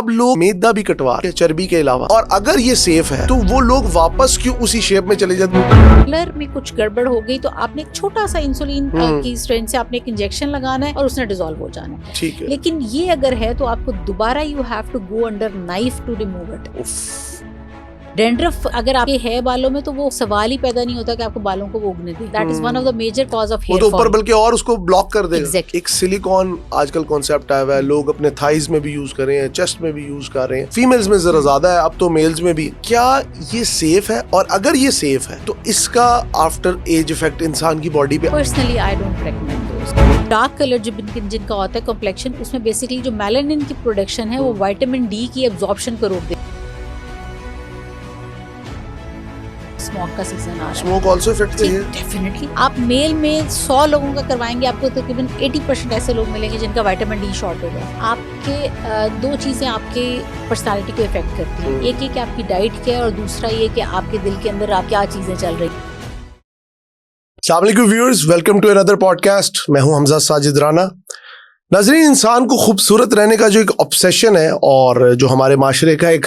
अब लोग मैदा भी कटवा रहे हैं चर्बी के अलावा, और अगर ये सेफ है तो वो लोग वापस क्यों उसी शेप में चले जाते हैं? ब्लर में कुछ गड़बड़ हो गई तो आपने एक छोटा सा इंसुलिन की स्ट्रेन से आपने एक इंजेक्शन लगाना है और उसने डिसॉल्व हो जाना है। ठीक है, लेकिन ये अगर है तो आपको दोबारा you have to go under knife to remove it. Dandruff अगर आपके है बालों में तो वो सवाल ही पैदा नहीं होता कि आपको बालों को वो उगने दे। That is one of the major cause of hair fall. वो तो ऊपर बल्कि और उसको ब्लॉक कर देगा। Exactly. एक सिलिकॉन आजकल कॉन्सेप्ट आया हुआ है, लोग अपने थाइज में भी यूज कर रहे हैं, चेस्ट में भी यूज कर रहे हैं, फीमेल्स में जरा ज्यादा है, अब तो मेल्स में भी। क्या ये सेफ है? और अगर ये सेफ है तो इसका आफ्टर एज इफेक्ट इंसान की बॉडी पे? Personally I don't recommend those. Dark colour जो जिनका होता है कॉम्प्लेक्शन, उसमें बेसिकली जो मेलानिन की प्रोडक्शन है वो विटामिन डी की एब्जॉर्प्शन को रोक देती है। स्मोक का सीजन आ रहा है, स्मोक आल्सो इफेक्ट है। डेफिनेटली आप मेल में 100 लोगों का करवाएंगे, आपको तकरीबन 80% ऐसे लोग मिलेंगे जिनका विटामिन डी शॉर्ट होगा। आपके दो चीजें आपके पर्सनालिटी को इफेक्ट करती हैं, एक ये कि आपकी डाइट क्या है और दूसरा ये कि आपके दिल के अंदर आप क्या चीजें चल रही हैं। अस्सलाम वालेकुम viewers, welcome to another podcast. मैं हूं हमजा साजिद राना। नाज़रीन, इंसान को खूबसूरत रहने का जो एक ऑब्सेशन है और जो हमारे माशरे का एक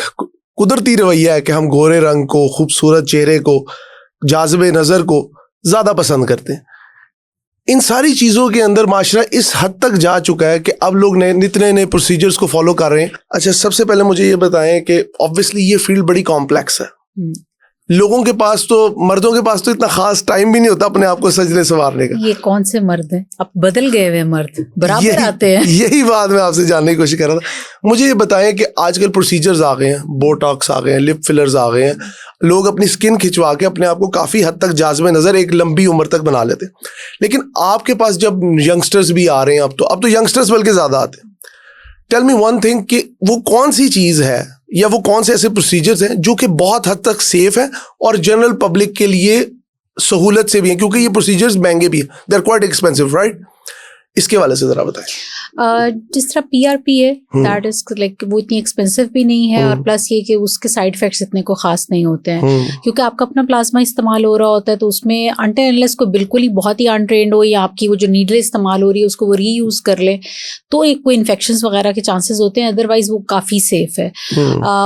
कुदरती रवैया है कि हम गोरे रंग को, खूबसूरत चेहरे को, जाज़िबे नज़र को ज़्यादा पसंद करते हैं, इन सारी चीज़ों के अंदर माशरा इस हद तक जा चुका है कि अब लोग नित नए प्रोसीजर्स को फॉलो कर रहे हैं। अच्छा, सबसे पहले मुझे ये बताएं कि ऑब्वियसली ये फील्ड बड़ी कॉम्प्लेक्स है। लोगों के पास तो, मर्दों के पास तो इतना खास टाइम भी नहीं होता अपने आप को सजने संवारने का। ये कौन से मर्द हैं? अब बदल गए हुए मर्द बराबर आते हैं। यही बात मैं आपसे जानने की कोशिश कर रहा था। मुझे ये बताएं कि आजकल प्रोसीजर्स आ गए हैं, बोटॉक्स आ गए हैं, लिप फिलर्स आ गए हैं, लोग अपनी स्किन खिंचवा के अपने आप को काफ़ी हद तक जाज़िबे नज़र एक लंबी उम्र तक बना लेते हैं। लेकिन आपके पास जब यंगस्टर्स भी आ रहे हैं, अब तो यंगस्टर्स बल्कि ज़्यादा आते हैं। टेल मी वन थिंग कि वो कौन सी चीज़ है या वो कौन से ऐसे प्रोसीजर्स हैं जो कि बहुत हद तक सेफ है और जनरल पब्लिक के लिए सहूलत से भी हैं, क्योंकि ये प्रोसीजर्स महंगे भी हैं, they are quite expensive, right? इसके वाले से जरा बताएं। जिस तरह PRP है, दैट इज लाइक वो इतनी एक्सपेंसिव भी नहीं है, और प्लस ये कि उसके साइड इफेक्ट्स इतने को खास नहीं होते हैं, क्योंकि आपका अपना प्लाज्मा इस्तेमाल हो रहा होता है। तो उसमें अनटिल अनलेस को बिल्कुल ही बहुत ही अनट्रेंड हो या आपकी वो जो नीडल इस्तेमाल हो रही है उसको वो रीयूज कर ले तो एक कोई इन्फेक्शंस वगैरह के चांसेस होते हैं, अदरवाइज वो काफ़ी सेफ है।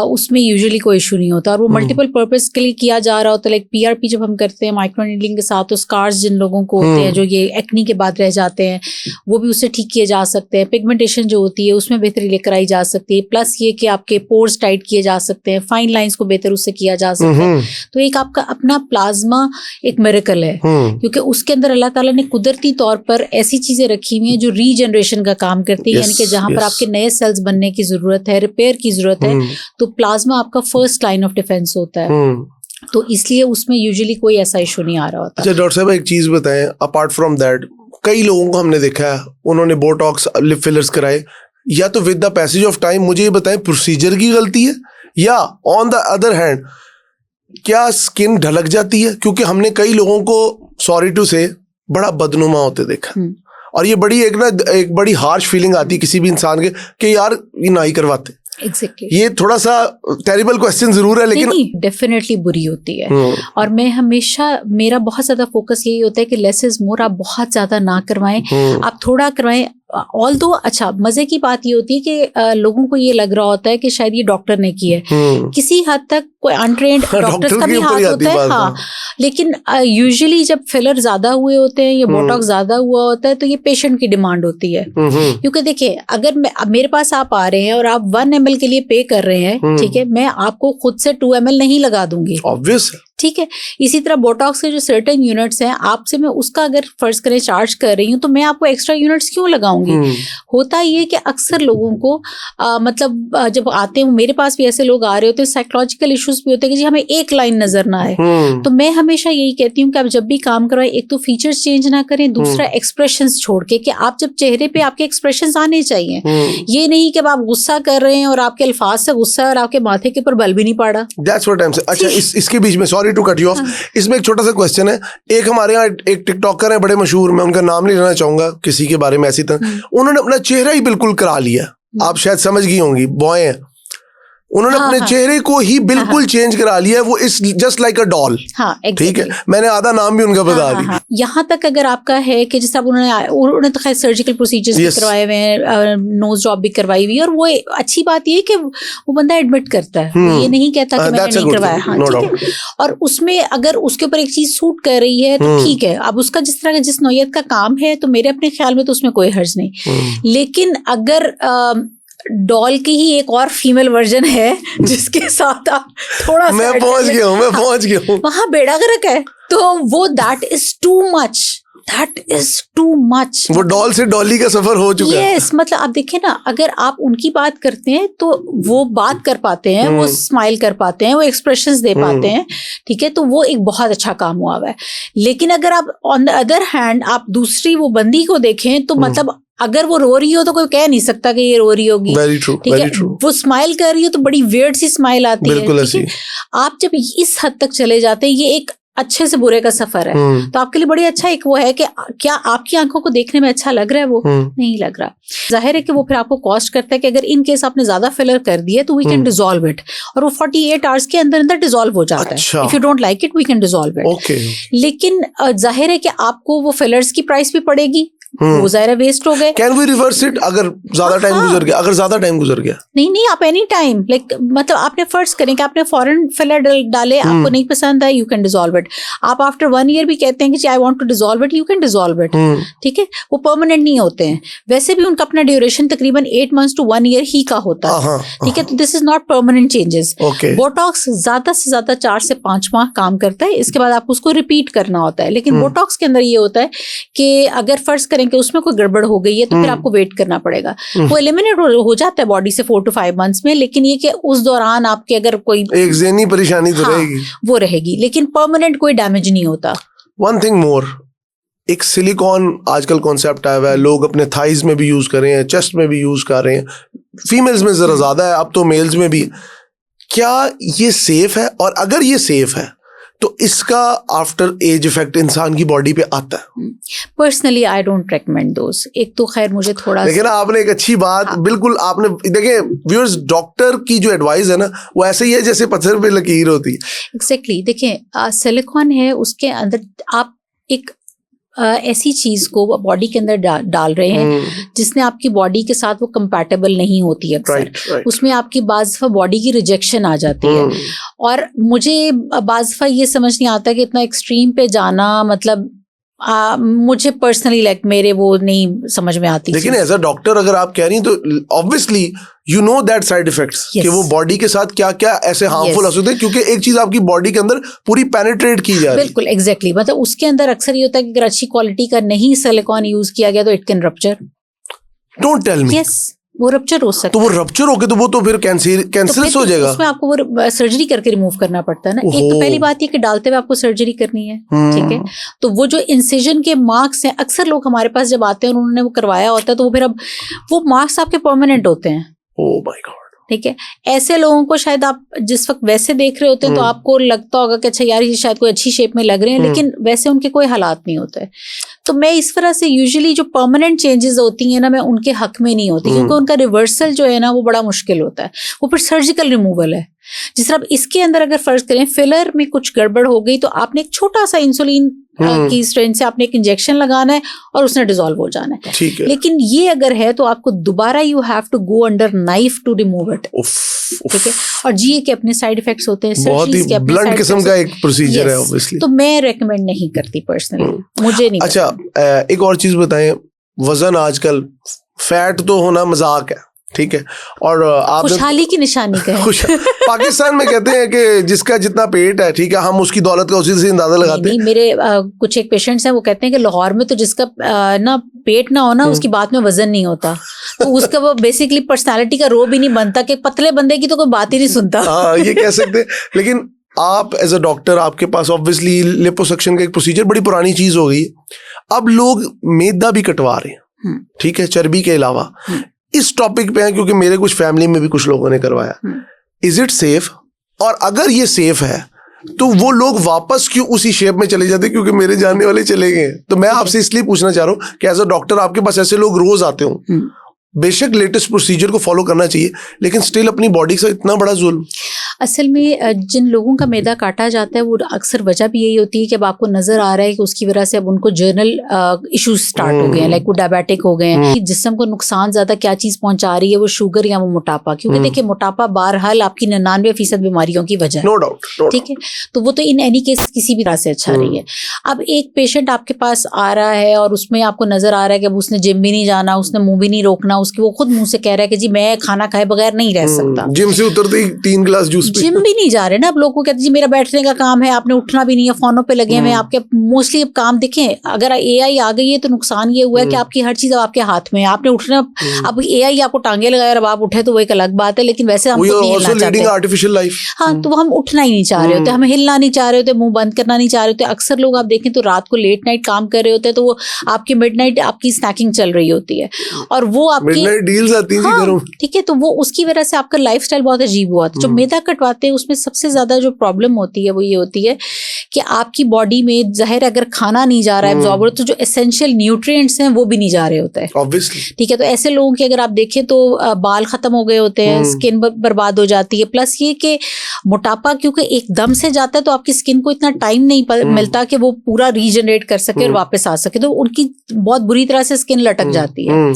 उसमें यूजुअली कोई इशू नहीं होता, और वो मल्टीपल पर्पज के लिए किया जा रहा होता है। लाइक PRP जब हम करते हैं माइक्रो नीडलिंग के साथ, तो स्कार्स जिन लोगों को होते हैं, जो ये एक्नी के बाद रह जाते हैं, वो भी उससे ठीक किए जा सकते हैं। पिगमेंटेशन जो होती है उसमें बेहतरी लेकर आई जा सकती है, प्लस ये कि आपके पोर्स टाइट किए जा सकते हैं, फाइन लाइंस को बेहतर उससे किया जा सकता है। तो एक आपका अपना प्लाज्मा एक मिरेकल है, क्योंकि उसके अंदर अल्लाह ताला ने कुदरती तौर पर ऐसी चीजें रखी हुई हैं जो रीजनरेशन का काम करती है, यानी कि जहां पर आपके नए सेल्स बनने की जरूरत है, रिपेयर की जरूरत है, तो प्लाज्मा आपका फर्स्ट लाइन ऑफ डिफेंस होता है। तो इसलिए उसमें यूजुअली कोई ऐसा इशू नहीं आ रहा होता। अच्छा डॉक्टर साहब, एक चीज बताएं, अपार्ट फ्रॉम दैट कई लोगों को हमने देखा है उन्होंने बोटॉक्स, लिप फिलर्स कराए, या तो with the passage of time, मुझे ये बताएं प्रोसीजर की गलती है या ऑन द अदर हैंड क्या स्किन ढलक जाती है? क्योंकि हमने कई लोगों को, सॉरी टू से, बड़ा बदनुमा होते देखा, और ये बड़ी एक बड़ी हार्श फीलिंग आती है किसी भी इंसान के कि यार ये ना ही करवाते। Exactly. ये थोड़ा सा टेरिबल क्वेश्चन जरूर है, लेकिन डेफिनेटली बुरी होती है। और मैं हमेशा, मेरा बहुत ज्यादा फोकस यही होता है कि लेस इज मोर। आप बहुत ज्यादा ना करवाएं, आप थोड़ा करवाएं। ऑल्दो अच्छा, मजे की बात ये होती है कि लोगों को ये लग रहा होता है कि शायद ये डॉक्टर ने की है, किसी हद तक कोई अनट्रेंड डॉक्टर्स का भी हाथ होता है। हाँ, लेकिन यूजुअली जब फिलर ज्यादा हुए होते हैं या बोटॉक्स ज्यादा हुआ होता है तो ये पेशेंट की डिमांड होती है। क्योंकि देखिए, अगर मेरे पास आप आ रहे हैं और आप 1 ml के लिए पे कर रहे हैं, ठीक है, मैं आपको खुद से 2 ml नहीं लगा दूंगी, ऑब्वियस, ठीक है। इसी तरह बोटॉक्स के जो सर्टेन यूनिट्स हैं, आपसे मैं उसका अगर फर्ज करें चार्ज कर रही हूँ तो मैं आपको एक्स्ट्रा यूनिट्स क्यों लगाऊंगी? होता ये कि अक्सर लोगों को मतलब जब आते हैं, मेरे पास भी ऐसे लोग आ रहे होते हैं, साइकोलॉजिकल इश्यूज भी होते हैं कि जी हमें एक लाइन नजर ना आए। तो मैं हमेशा यही कहती हूँ कि आप जब भी काम करवाएं, एक तो फीचर्स चेंज ना करें, दूसरा एक्सप्रेशंस छोड़ के, कि आप जब चेहरे पे आपके एक्सप्रेशंस आने चाहिए, ये नहीं कि आप गुस्सा कर रहे हैं और आपके अल्फाज से गुस्सा है और आपके माथे के ऊपर बल भी नहीं पड़ा। That's what I'm saying. अच्छा, इसके बीच में sorry to cut you off, इसमें एक छोटा सा क्वेश्चन है। एक हमारे यहाँ एक टिकटॉकर है बड़े मशहूर, मैं उनका नाम नहीं लेना चाहूंगा किसी के बारे में ऐसी तरह, उन्होंने अपना चेहरा ही बिल्कुल करा लिया, आप शायद समझ गई होंगी, बॉय हैं, उन्होंने अपने चेहरे को ही बिल्कुल चेंज करा लिया है, वो इस जस्ट लाइक अ डॉल। ठीक है, मैंने आधा नाम भी उनका बता दिया। यहाँ तक अगर आपका है कि जैसे उन्होंने तो खैर सर्जिकल प्रोसीजर्स भी करवाए हुए हैं, नोज जॉब भी करवाई हुई है, और वो अच्छी बात ये कि वो बंदा एडमिट करता है, वो ये नहीं कहता कि मैंने नहीं करवाया। हाँ ठीक है, और उसमें अगर उसके ऊपर एक चीज सूट कर रही है तो ठीक है, अब उसका जिस तरह का जिस नौयत का काम है तो मेरे अपने ख्याल में तो उसमें कोई हर्ज नहीं। लेकिन अगर डॉल की ही एक और फीमेल वर्जन है जिसके साथ आप थोड़ा मैं पहुंच गया हूँ वहां बेड़ा गर्क है, तो वो दैट इज टू मच। वो डॉल से डॉली का सफर हो चुका है। यस, मतलब आप देखिए ना, अगर आप उनकी बात करते हैं तो वो बात कर पाते हैं, वो स्माइल कर पाते हैं, वो एक्सप्रेशंस दे पाते हैं, ठीक है, तो वो एक बहुत अच्छा काम हुआ है। लेकिन अगर आप ऑन द अदर हैंड आप दूसरी वो बंदी को देखें तो मतलब अगर वो रो रही हो तो कोई कह नहीं सकता कि ये रो रही होगी, ठीक है। वो स्माइल कर रही हो तो बड़ी वियर्ड सी स्माइल आती है, ठीक है। आप जब इस हद तक चले जाते हैं, ये एक अच्छे से बुरे का सफर है, तो आपके लिए बड़ी अच्छा एक वो है कि क्या आपकी आंखों को देखने में अच्छा लग रहा है, वो नहीं लग रहा। जाहिर है कि वो फिर आपको कॉस्ट करता है कि अगर इन केस आपने ज्यादा फिलर कर दिया तो वी कैन डिसॉल्व इट, और वो 48 आवर्स के अंदर अंदर डिसॉल्व हो जाता है। If you don't like it we can dissolve it. लेकिन जाहिर है कि आपको वो फिलर्स की प्राइस भी पड़ेगी, वो ज़ाहिर वेस्ट हो गए। कैन वी रिवर्स इट अगर ज्यादा टाइम गुजर गया? अगर ज्यादा टाइम गुजर गया नहीं, आप एनी टाइम लाइक मतलब आपने फर्ज करें कि आपने फॉरेन फिलर डाले, आपको नहीं पसंद है, यू कैन डिसॉल्व इट। आप आफ्टर 1 ईयर भी कहते हैं कि I want to dissolve it, you can dissolve it, ठीक है। वो परमानेंट नहीं होते हैं, वैसे भी उनका अपना ड्यूरेशन तकरीबन 8 months to 1 year ही का होता है, ठीक है। तो this is not permanent changes. Botox ज्यादा से ज्यादा 4 से 5 माह काम करता है, इसके बाद आपको उसको रिपीट करना होता है। लेकिन बोटॉक्स के अंदर ये होता है कि अगर फर्ज करें कि उसमें कोई गड़बड़ हो गई है तो फिर आपको वेट करना पड़ेगा। वो एलिमिनेट हो जाता है बॉडी से 4 to 5 months में, लेकिन ये कि उस दौरान आपके अगर कोई एक ज़हनी परेशानी तो रहेगी, वो रहेगी, लेकिन परमानेंट कोई डैमेज नहीं होता। वन थिंग मोर, एक सिलिकॉन आजकल कॉन्सेप्ट आया हुआ है, लोग अपने थाइज में भी यूज कर रहे हैं, चेस्ट में भी यूज कर रहे हैं, फीमेल्स में जरा ज्यादा है, अब तो मेल्स में भी। क्या ये सेफ है? और अगर ये सेफ है तो इसका आफ्टर एज इफेक्ट इंसान की बॉडी पे आता है? पर्सनली आई डोंट रेकमेंड दोस। एक तो खैर मुझे थोड़ा लेकिन आपने एक अच्छी बात बिल्कुल आपने देखिए व्यूअर्स, डॉक्टर की जो एडवाइस है ना वो ऐसे ही है जैसे पत्थर पे लकीर होती है। एग्जैक्टली देखिए सिलिकॉन है, उसके अंदर आप एक ऐसी चीज को बॉडी के अंदर डाल रहे हैं जिसने आपकी बॉडी के साथ वो कंपैटिबल नहीं होती है अक्सर। उसमें आपकी बाज़ दफ़ा बॉडी की रिजेक्शन आ जाती है, और मुझे बाज़ दफ़ा ये समझ नहीं आता कि इतना एक्सट्रीम पे जाना, मतलब मुझे पर्सनली लाइक मेरे वो नहीं समझ में आती। लेकिन एज अ डॉक्टर अगर आप कह रही हैं तो obviously you know that side effects कि वो बॉडी के साथ क्या क्या ऐसे हार्मफुल हो सकते हैं, क्योंकि एक चीज आपकी बॉडी के अंदर पूरी पेनिट्रेट की जा रही है। बिल्कुल एग्जैक्टली, मतलब उसके अंदर अक्सर ये होता है कि अगर अच्छी क्वालिटी का नहीं सिलिकॉन यूज किया गया तो it can rupture. Don't tell me. Yes, वो रप्चर हो सकता है। तो वो रप्चर हो गया तो वो तो फिर कैंसरस हो जाएगा। उसमें आपको वो सर्जरी करके रिमूव करना पड़ता है ना। एक तो पहली बात ये कि डालते हुए आपको सर्जरी करनी है, ठीक है। तो वो जो इंसिजन के मार्क्स हैं, अक्सर लोग हमारे पास जब आते हैं और उन्होंने वो करवाया होता है तो वो फिर अब वो मार्क्स आपके परमानेंट होते हैं। ओह माय गॉड, ठीक है। ऐसे लोगों को शायद आप जिस वक्त वैसे देख रहे होते हैं तो आपको लगता होगा कि अच्छा यार ये शायद कोई अच्छी शेप में लग रहे हैं, लेकिन वैसे उनके कोई हालात नहीं होते। तो मैं इस तरह से यूजुअली जो परमानेंट चेंजेस होती हैं ना, मैं उनके हक में नहीं होती, क्योंकि उनका रिवर्सल जो है ना वो बड़ा मुश्किल होता है। वो फिर सर्जिकल रिमूवल है। जिस तरह इसके अंदर अगर फर्ज करें फिलर में कुछ गड़बड़ हो गई तो आपने एक छोटा सा इंसुलिन की स्ट्रेन से आपने एक इंजेक्शन लगाना है और उसने डिसॉल्व हो जाना है, ठीक है। लेकिन ये अगर है तो आपको दोबारा you have to go under knife to remove it, ठीक है। और जीए के अपने साइड इफेक्ट्स होते हैं, सर्जरीज के अपने ब्लंट किस्म का एक प्रोसीजर है ऑब्वियसली। तो मैं रेकमेंड नहीं करती पर्सनली, मुझे नहीं। अच्छा, एक और चीज बताएं, वजन आजकल फैट तो होना मजाक है, ठीक है, और आप खुशहाली की निशानी का है। पाकिस्तान में कहते हैं कि जिसका जितना पेट है, ठीक है, हम उसकी दौलत का उसी से अंदाजा लगाते हैं। मेरे कुछ एक पेशेंट्स हैं, वो कहते हैं कि लाहौर में तो जिसका ना पेट ना हो ना उसकी बात में वजन नहीं होता, तो उसका वो बेसिकली पर्सनालिटी का रो भी नहीं बनता, कि पतले बंदे की तो कोई बात ही नहीं सुनता। हाँ, ये कह सकते हैं। लेकिन आप एज अ डॉक्टर, आपके पास ऑब्वियसली लिपोसक्शन का एक प्रोसीजर बड़ी पुरानी चीज हो गई। अब लोग मैदा भी कटवा रहे हैं, ठीक है, चर्बी के अलावा। इस टॉपिक पे है क्योंकि मेरे कुछ फैमिली में भी कुछ लोगों ने करवाया। Is it safe? और अगर ये सेफ है तो वो लोग वापस क्यों उसी शेप में चले जाते? क्योंकि मेरे जानने वाले चले गए। तो मैं आपसे इसलिए पूछना चाह रहा हूँ कि एज अ डॉक्टर आपके पास ऐसे लोग रोज आते हो, बेशक लेटेस्ट प्रोसीजर को फॉलो करना चाहिए, लेकिन स्टिल अपनी बॉडी से इतना बड़ा जुल्म। असल में जिन लोगों का मैदा काटा जाता है वो अक्सर वजह भी यही होती है कि अब आपको नजर आ रहा है कि उसकी वजह से अब उनको जर्नल इश्यूज स्टार्ट हो गए हैं, लाइक वो डायबिटिक हो गए हैं, जिस्म को नुकसान ज्यादा क्या चीज पहुंचा रही है, वो शुगर या वो मोटापा, क्योंकि देखिए मोटापा बहरहाल आपकी 99% बीमारियों की वजह है, नो डाउट, ठीक है। तो वो तो इन एनी केस किसी भी तरह से अच्छा नहीं है। अब एक पेशेंट आपके पास आ रहा है और उसमें आपको नजर आ रहा है कि अब उसने जिम भी नहीं जाना, उसने मुंह भी नहीं रोकना, उसकी वो खुद मुंह से कह रहा है कि जी मैं खाना खाए बगैर नहीं रह सकता, जिम से उतरते ही 3 गिलास जूस, जिम भी नहीं जा रहे ना। अब लोगों को कहते हैं जी मेरा बैठने का काम है, आपने उठना भी नहीं है, फोनों पे लगे हुए आपके मोस्टली अब काम देखें। अगर एआई आ गई है तो नुकसान ये हुआ है कि आपकी हर चीज अब आपके हाथ में है, आपने उठना, अब एआई आपको टांगे लगाए और अब आप उठे तो वो एक अलग बात है, लेकिन वैसे हम नहीं हिलना चाहते, आर्टिफिशियल लाइफ, हाँ, तो हम उठना ही नहीं चाह रहे होते, हम हिलना नहीं चाह रहे होते, मुंह बंद करना नहीं चाह रहे होते। अक्सर लोग आप देखें तो रात को लेट नाइट काम कर रहे होते हैं, तो वो आपकी मिडनाइट आपकी स्नैकिंग चल रही होती है और वो आपकी मिडनाइट डील्स आती हैं घरों में, ठीक है। तो वो उसकी वजह से आपका लाइफस्टाइल बहुत अजीब हुआ। जो मैदा कटवाते हैं उसमें सबसे ज्यादा जो प्रॉब्लम होती है वो ये होती है कि आपकी बॉडी में जाहिर अगर खाना नहीं जा रहा है एब्जॉर्बर, तो जो एसेंशियल न्यूट्रिएंट्स हैं वो भी नहीं जा रहे होते हैं, ऑब्वियसली, ठीक है। तो ऐसे लोगों के अगर आप देखें तो बाल खत्म हो गए होते हैं, स्किन बर्बाद हो जाती है, प्लस ये कि मोटापा क्योंकि एकदम से जाता है तो आपकी स्किन को इतना टाइम नहीं मिलता कि वो पूरा रीजनरेट कर सके और वापस आ सके, तो उनकी बहुत बुरी तरह से स्किन लटक जाती है।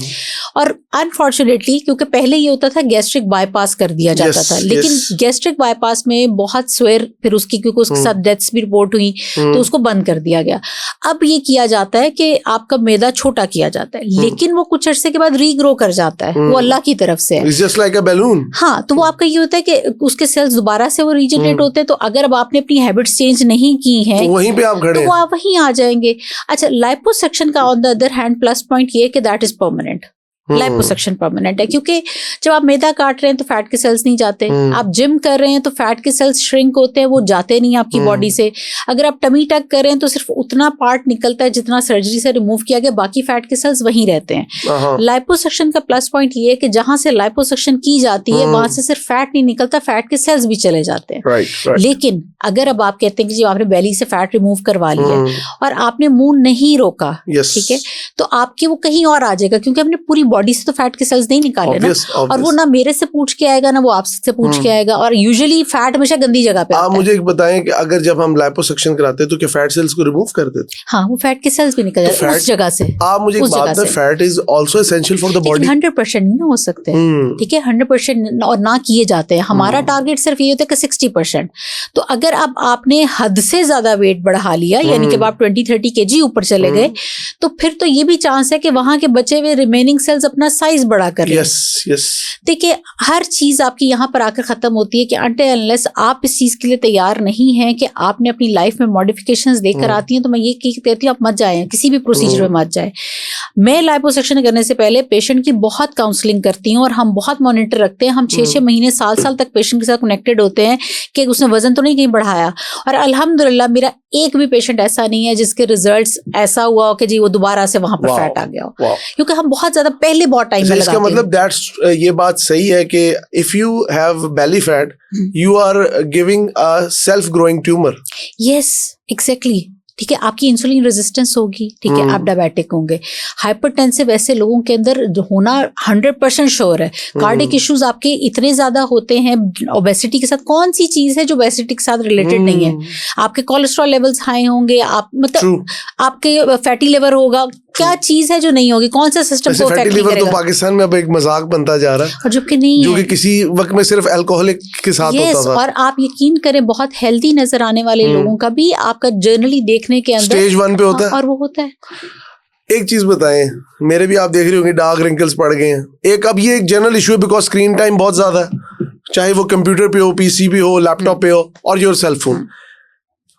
और अनफॉर्चुनेटली क्योंकि पहले ये होता था गैस्ट्रिक बाईपास कर दिया जाता था, लेकिन गैस्ट्रिक बाईपास में बहुत स्वेर फिर उसकी, क्योंकि उसके साथ डेथ्स भी रिपोर्ट हुई तो उसको बंद कर दिया गया। अब ये किया जाता है कि आपका मैदा छोटा किया जाता है, लेकिन वो कुछ अरसे के बाद रीग्रो कर जाता है, वो अल्लाह की तरफ से है, it's just like a balloon. हाँ, तो वो आपका ये होता है कि उसके सेल्स दोबारा से वो रीजनरेट होते हैं। तो अगर अब आपने अपनी हैबिट्स चेंज नहीं की हैं तो वहीं पे आप खड़े तो वो आप वहीं आ जाएंगे। अच्छा, लाइपोसक्शन का on the other hand plus point ये कि that is permanent. Liposuction permanent है, क्योंकि जब आप मैदा काट रहे हैं तो फैट के सेल्स नहीं जाते, आप जिम कर रहे हैं तो फैट के सेल्स श्रिंक होते हैं, वो जाते नहीं आपकी बॉडी से। अगर आप टमी टक कर रहे हैं तो सिर्फ उतना पार्ट निकलता है जितना सर्जरी से रिमूव किया गया, बाकी फैट के सेल्स वहीं रहते हैं। लाइपोसक्शन का प्लस पॉइंट ये है कि जहां से लाइपोसक्शन की जाती है वहां से सिर्फ फैट नहीं निकलता, फैट के सेल्स भी चले जाते हैं। लेकिन अगर अब आप कहते हैं कि जी आपने बेली से फैट रिमूव करवा लिया और आपने मुंह नहीं रोका, ठीक है, तो आपके वो कहीं और आ जाएगा, क्योंकि हमने पूरी बॉडी से तो फैट के सेल्स नहीं निकाले ना, और वो ना मेरे से पूछ के आएगा ना वो आपसे पूछ के आएगा, और यूजुअली फैट हमेशा गंदी जगह पे आप मुझे एक बताएं कि अगर जब हम लाइपोसक्शन कराते हैं तो क्या फैट सेल्स को रिमूव कर देते हैं? हाँ, वो फैट के सेल्स भी निकल जाते हैं उस जगह से। आप मुझे एक बात बताएं, fat is also essential for the body. 100% नहीं ना हो सकते, ठीक है, 100% और ना किए जाते हैं। हमारा टारगेट सिर्फ ये होता है कि 60%। तो अगर अब आपने हद से ज्यादा वेट बढ़ा लिया, यानी कि आप 20-30 kg ऊपर चले गए, तो फिर तो ये भी चांस है कि वहां के बचे हुए रिमेनिंग सेल्स अपना साइज बढ़ा कर लें। देखिए, हर चीज आपकी यहाँ पर आकर खत्म होती है कि अनटिल अनलेस आप इस चीज के लिए तैयार नहीं हैं कि आपने अपनी लाइफ में मॉडिफिकेशंस देकर आती हैं, तो मैं ये कहती हूँ आप मत जाएं, किसी भी प्रोसीजर में मत जाएं। मैं लाइपोसक्शन करने से पहले पेशेंट की बहुत काउंसलिंग करती हूँ और हम बहुत मॉनिटर रखते हैं। हम 6-6 महीने साल तक पेशेंट के साथ कनेक्टेड होते हैं कि उसने वजन तो नहीं कहीं बढ़ाया, और अल्हम्दुलिल्लाह मेरा एक भी पेशेंट ऐसा नहीं है जिसके रिजल्ट्स ऐसा हुआ हो कि जी वो दोबारा से वहां पर फैट आ गया हो, क्योंकि हम बहुत ज्यादा पहले बहुत टाइम में लगाते हैं। मतलब दैट्स ये बात सही है कि if you have belly fat you are giving a self growing tumour. Yes, exactly, ठीक है, आपकी इंसुलिन रेजिस्टेंस होगी, ठीक है, आप डायबिटिक होंगे। हाइपरटेंसिव ऐसे लोगों के अंदर होना 100% श्योर है। कार्डियक इश्यूज आपके इतने ज्यादा होते हैं ओबेसिटी के साथ। कौन सी चीज है जो ओबेसिटी के साथ रिलेटेड नहीं है? आपके कोलेस्ट्रॉल लेवल्स हाई होंगे, आप मतलब आपके फैटी लिवर होगा, क्या चीज है जो नहीं होगी? कौन सा सिस्टम को अफेक्ट नहीं करेगा? तो पाकिस्तान में अब एक मजाक बनता जा रहा है, और जबकि नहीं, जो कि किसी वक्त में सिर्फ अल्कोहलिक के साथ होता था। और आप यकीन करें, बहुत हेल्दी नजर आने वाले लोगों का भी आपका जर्नली देखने के अंदर स्टेज 1 पे होता है, और वो होता है। एक चीज बताएं, मेरे भी आप देख रहे होंगे डार्क रिंकल्स पड़ गए हैं। एक अब ये एक जनरल इशू है बिकॉज स्क्रीन टाइम बहुत ज्यादा है, चाहे वो कंप्यूटर पे हो, पीसी पे हो, लैपटॉप पे हो, और योर सेल फोन।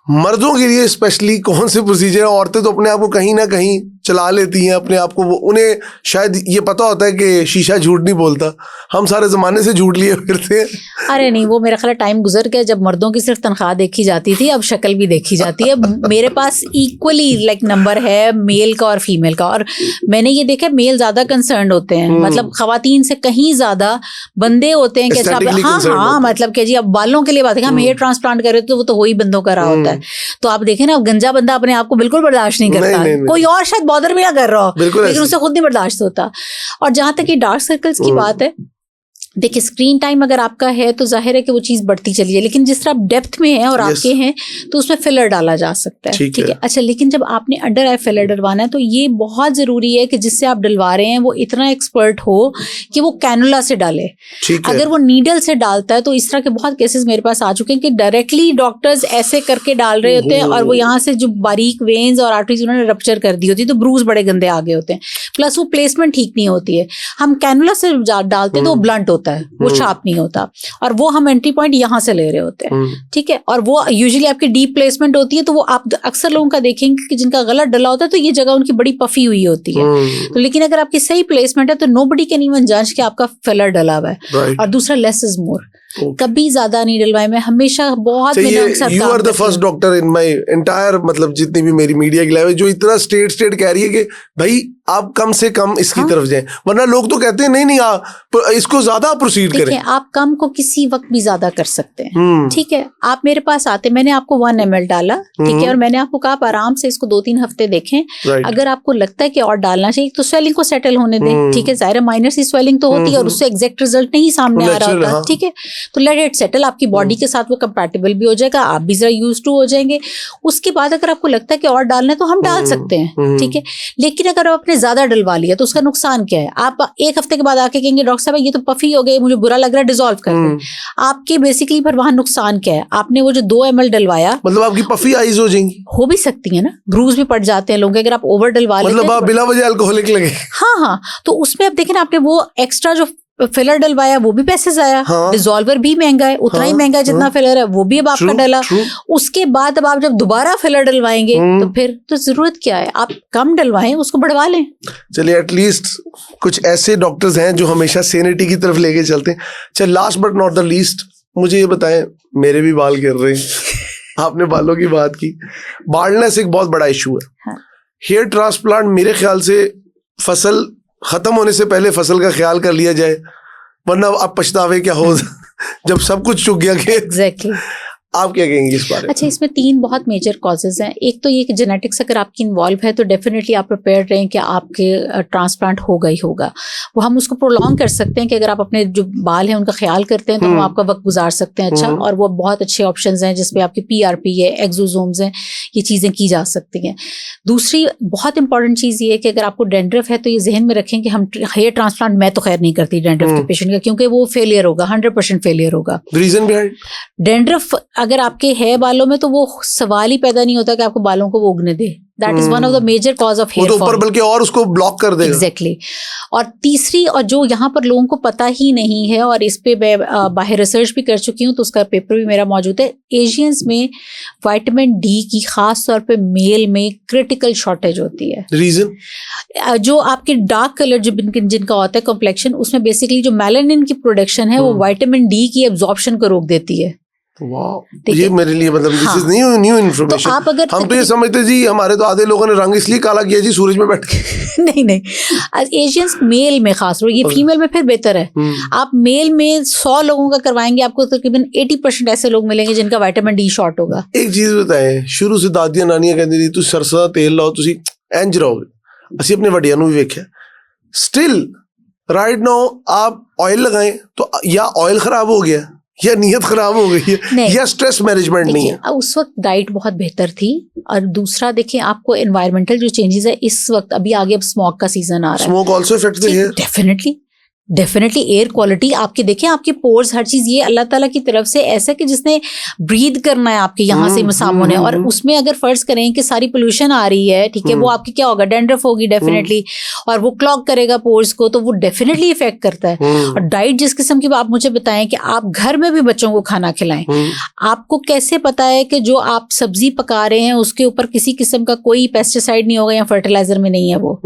मर्दों के लिए स्पेशली कौन से प्रोसीजर है? औरतें तो अपने आप को कहीं ना कहीं चला लेती हैं अपने आप को, उन्हें शायद ये पता होता है कि शीशा झूठ नहीं बोलता। हम सारे जमाने से झूठ लिए फिरते हैं। अरे नहीं, वो मेरा ख्याल टाइम गुजर गया जब मर्दों की सिर्फ तनख्वाह देखी जाती थी, अब शक्ल भी देखी जाती है। मेरे पास इक्वली लाइक नंबर है मेल का और फीमेल का, और मैंने ये देखा मेल ज्यादा कंसर्न होते हैं, मतलब खवातीन से कहीं ज्यादा बंदे होते हैं कि अच्छा हाँ मतलब कि जी अब बालों के लिए बात है, हम हेयर ट्रांसप्लांट कर रहे तो वो तो वही बंदों का रहा होता है। तो आप देखें ना, गंजा बंदा अपने आप को बिल्कुल बर्दाश्त नहीं करता, कोई और शायद बॉदर भी ना कर रहा हो, बिल्कुल लेकिन उसे खुद नहीं बर्दाश्त होता। और जहां तक ये डार्क सर्कल्स की बात है, देखिए स्क्रीन टाइम अगर आपका है तो जाहिर है कि वो चीज़ बढ़ती चली है, लेकिन जिस तरह आप डेप्थ में हैं और आपके हैं तो उसमें फिलर डाला जा सकता है, ठीक है। अच्छा, लेकिन जब आपने अंडर आई फिलर डलवाना है तो ये बहुत ज़रूरी है कि जिससे आप डलवा रहे हैं वो इतना एक्सपर्ट हो कि वो कैनुला से डाले। अगर वो नीडल से डालता है तो इस तरह के बहुत केसेस मेरे पास आ चुके हैं कि डायरेक्टली डॉक्टर्स ऐसे करके डाल रहे होते हैं और वो यहाँ से जो बारीक वेन्स और आर्टरीज उन्होंने रप्चर कर दी होती है, तो ब्रूज बड़े गंदे आगे होते हैं, प्लस वो प्लेसमेंट ठीक नहीं होती है। हम कैनुला से डालते हैं तो वो ब्लंट होता है, वो शार्प नहीं होता, और वो हम एंट्री पॉइंट यहाँ से ले रहे होते हैं, ठीक है। और वो यूजुअली आपकी डीप प्लेसमेंट होती है, तो वो आप अक्सर लोगों का देखेंगे कि जिनका गला डला होता है तो ये जगह उनकी बड़ी पफी हुई होती है। तो लेकिन अगर आपकी सही प्लेसमेंट है तो नोबडी कैन इवन जज कि आपका फिलर डला हुआ है। और दूसरा, लेस इज मोर, कभी ज्यादा नहीं डलवाए। मैं हमेशा बहुत you are the first doctor in my entire, मतलब जितनी भी मेरी मीडिया की लाइफ है, जो इतना स्टेट कह रही है कि भाई आप कम से कम इसकी तरफ जाएं, वरना लोग तो कहते हैं नहीं आप इसको ज्यादा प्रोसीड करें। आप कम को किसी वक्त भी ज्यादा कर सकते हैं, ठीक है। आप मेरे पास आते, मैंने आपको 1 ml डाला, ठीक है, और मैंने आपको कहा आप आराम से इसको 2-3 हफ्ते देखें। अगर आपको लगता है कि और डालना चाहिए तो स्वेलिंग को सेटल होने दें, ठीक है। जाहिर है माइनर सी स्वेलिंग तो होती है और उससे एग्जैक्ट रिजल्ट नहीं सामने आ रहा होता, ठीक है। तो लेट इट सेटल, आपकी बॉडी के साथ वो कंपैटिबल भी हो जाएगा, आप भी जरा यूज टू हो जाएंगे। उसके बाद अगर आपको लगता है कि और डालना है तो हम डाल सकते हैं, ठीक है। लेकिन अगर आपने ज्यादा डलवा लिया तो उसका नुकसान क्या है? आप 1 हफ्ते के बाद आके कहेंगे डॉक्टर साहब ये तो पफी हो गई, मुझे बुरा लग रहा है, डिसॉल्व कर दें। आपके बेसिकली फिर वहां नुकसान क्या है? आपने वो जो 2 ml डलवाया, मतलब आपकी पफी आइज हो जाएंगी, हो भी सकती है ना, ब्रूज भी पड़ जाते हैं लोगों के अगर आप ओवर डलवा लेते हैं, मतलब आप बिना वजह अल्कोहलिक लगे। हाँ, तो उसमें आप देखें ना, आपने वो एक्स्ट्रा जो फिलर डलवाया वो भी पैसे जाया, डिसॉल्वर भी महंगा है, उतना ही महंगा है जितना फिलर है, वो भी अब आपका डला। उसके बाद अब आप जब दोबारा फिलर डलवाएंगे तो फिर तो जरूरत क्या है, आप कम डलवाएं, उसको बढ़वा लें। चलिए, एटलीस्ट कुछ ऐसे डॉक्टर्स हैं जो हमेशा सैनिटी की तरफ लेके चलते हैं। चल, last but not the least, मुझे ये बताएं, मेरे भी बाल गिर रहे हैं आपने बालों की बात की, बाल्डनेस एक बहुत बड़ा इशू है। हेयर ट्रांसप्लांट मेरे ख्याल से फसल खत्म होने से पहले फसल का ख्याल कर लिया जाए, वरना आप पछतावे क्या हो जब सब कुछ चुक गया कि एग्जैक्टली। आप क्या कहेंगे इस बारे में? अच्छा, इसमें 3 बहुत मेजर कॉजेज हैं। एक तो ये कि जेनेटिक्स अगर आपकी इन्वॉल्व है तो डेफिनेटली आप प्रिपेयर रहें कि आपके ट्रांसप्लांट होगा ही होगा। वो हम उसको प्रोलॉन्ग कर सकते हैं कि अगर आप अपने जो बाल हैं उनका ख्याल करते हैं तो हम आपका वक्त गुजार सकते हैं अच्छा, और वो बहुत अच्छे ऑप्शंस हैं जिसमें आपकी PRP है, एक्सोसोम्स हैं, ये चीज़ें की जा सकती हैं। दूसरी बहुत इंपॉर्टेंट चीज़ ये है कि अगर आपको डेंड्रफ है तो ये जहन में रखें कि हम हेयर ट्रांसप्लांट, मैं तो खैर नहीं करती डेंड्रफ के पेशेंट का, क्योंकि वो फेलियर होगा, 100% फेलियर होगा। रीजन बिहाइंड डेंड्रफ अगर आपके है बालों में तो वो सवाल ही पैदा नहीं होता कि आपको बालों को वो उगने दे। That is one of the major cause of hair fall, बल्कि और उसको ब्लॉक कर देगा। एग्जैक्टली। और तीसरी, और जो यहाँ पर लोगों को पता ही नहीं है, और इस पे मैं बाहर रिसर्च भी कर चुकी हूँ तो उसका पेपर भी मेरा मौजूद है, एशियंस में विटामिन डी की खास तौर पे मेल में क्रिटिकल शॉर्टेज होती है। रीजन, जो आपके डार्क कलर जो जिनका होता है कॉम्प्लेक्शन, उसमें बेसिकली जो मेलानिन की प्रोडक्शन है वो विटामिन डी की एब्जॉर्प्शन को रोक देती है। ये मेरे लिए मतलब दिस इज न्यू इन्फॉर्मेशन। तो आप अगर हम तो ये समझते जी हमारे तो आधे लोगों ने रंग इसलिए काला किया जी सूरज में बैठ के। नहीं, एशियंस मेल में खास, ये फीमेल में फिर बेहतर है। आप मेल में 100 लोगों का करवाएंगे, आपको तकरीबन 80% ऐसे लोग मिलेंगे जिनका विटामिन डी शॉर्ट होगा। एक चीज बताएं, शुरू से दादियां नानियां कहती थी तुम सरसों दा तेल लाओ तुसी इंज रहोगे, ਅਸੀਂ अपने ਵੱਡਿਆਂ ਨੂੰ भी वेख्या, स्टिल राइट नाउ आप ऑयल लगाएं तो या ऑयल खराब हो गया या नीयत खराब हो गई है या स्ट्रेस मैनेजमेंट नहीं है। उस वक्त डाइट बहुत बेहतर थी, और दूसरा देखिए आपको एनवायरमेंटल जो चेंजेस है इस वक्त, अभी आगे अब स्मोक का सीजन आ रहा है, smoke also affects the hair. Definitely air quality आपके देखें, आपके पोर्स, हर चीज, ये अल्लाह ताला की तरफ से ऐसा कि जिसने ब्रीद करना है आपके यहाँ से सामने, और उसमें अगर फर्ज करें कि सारी पोल्यूशन आ रही है, ठीक है, वो आपकी क्या होगा, डेंड्रफ होगी डेफिनेटली, और वो क्लॉग करेगा पोर्स को, तो वो डेफिनेटली इफेक्ट करता है। और डाइट जिस किस्म की आप मुझे बताएं कि आप घर में भी बच्चों को खाना खिलाएं, आपको कैसे पता है कि जो आप सब्जी पका रहे हैं उसके ऊपर किसी किस्म का कोई पेस्टिसाइड नहीं होगा या फर्टिलाइजर में नहीं है वो।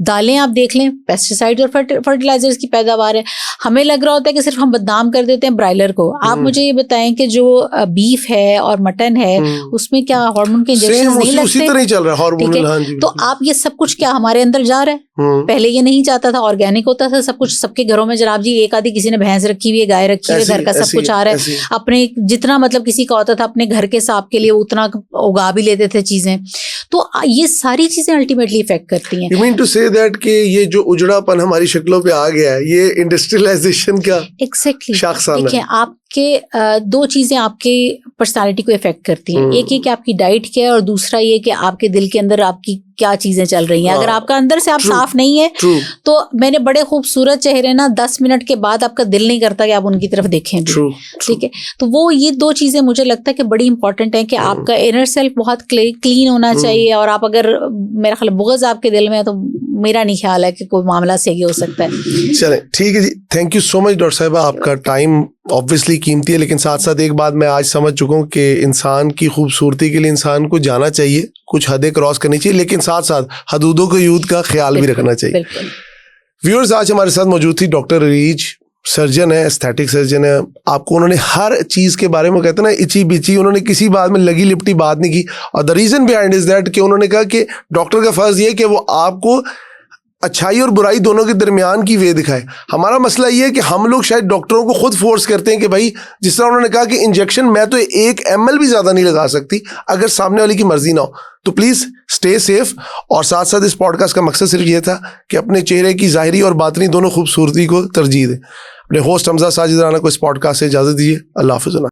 दालें आप देख लें, पेस्टिसाइड और फर्टिलाइजर्स की पैदावार है। हमें लग रहा होता है कि सिर्फ हम बदनाम कर देते हैं ब्रायलर को। आप मुझे ये बताएं कि जो बीफ है और मटन है उसमें क्या हार्मोन के इंजेक्शन नहीं लगते? उसी तरह ही चल रहा है हार्मोनल। हाँ जी, तो आप ये सब कुछ क्या हमारे अंदर जा रहा है? पहले ये नहीं जाता था, ऑर्गेनिक होता था सब कुछ, सबके घरों में जनाब जी एक आधी किसी ने भैंस रखी हुई है, गाय रखी हुई है, घर का सब कुछ आ रहा है। अपने जितना मतलब किसी का होता था अपने घर के हिसाब के लिए उतना उगा भी लेते थे चीजें। तो ये सारी चीजें अल्टीमेटली इफेक्ट करती हैं। You mean to say that कि ये जो उजड़ापन हमारी शक्लों पे आ गया है, ये इंडस्ट्रियलाइजेशन का एग्जैक्टली शाखसाना है। देखिए, आपके दो चीजें आपके पर्सनालिटी को इफेक्ट करती हैं। एक ये कि आपकी डाइट क्या है, और दूसरा ये कि आपके दिल के अंदर आपकी क्या चीजें चल रही हैं। अगर आपका अंदर से आप साफ नहीं है, तो मैंने बड़े खूबसूरत चेहरे ना 10 मिनट के बाद आपका दिल नहीं करता कि आप उनकी तरफ देखें भी, ठीक है। तो वो ये दो चीजें मुझे लगता है कि बड़ी इंपॉर्टेंट है कि आपका इनर सेल्फ बहुत क्लीन होना चाहिए। और आप अगर, मेरा ख्याल बुग़्ज़ आपके दिल में है, तो मेरा नहीं ख्याल है कि कोई मामला सही हो सकता है। चले, ठीक है जी, thank you so much doctor साहिबा। आपका टाइम ऑब्वियसली कीमती है, लेकिन साथ साथ एक बात मैं आज समझ चुका हूँ कि इंसान की खूबसूरती के लिए इंसान को जाना चाहिए, कुछ हदें क्रॉस करनी चाहिए, लेकिन साथ साथ हदूदों को यूद का ख्याल भी रखना चाहिए। व्यूअर्स, आज हमारे साथ मौजूद थी डॉक्टर रीज, सर्जन है, एस्थेटिक सर्जन है। आपको उन्होंने हर चीज़ के बारे में, कहते हैं ना, इची बिची, उन्होंने किसी बात में लगी लिपटी बात नहीं की। और the reason behind is that कि उन्होंने कहा कि डॉक्टर का फ़र्ज़ ये है कि वो आपको अच्छाई और बुराई दोनों के दरमियान की वे दिखाए। हमारा मसला ये है कि हम लोग शायद डॉक्टरों को खुद फोर्स करते हैं कि भाई, जिस तरह उन्होंने कहा कि इंजेक्शन मैं तो 1 ml भी ज़्यादा नहीं लगा सकती अगर सामने वाले की मर्जी ना हो। तो प्लीज़ स्टे सेफ। और साथ साथ इस पॉडकास्ट का मकसद सिर्फ ये था कि अपने चेहरे की ज़ाहिरी और बातनी दोनों खूबसूरती को तरजीह दें। अपने होस्ट हमजा साजिद राना को इस पॉडकास्ट से इजाज़त दीजिए। अल्लाह हाफ़िज़।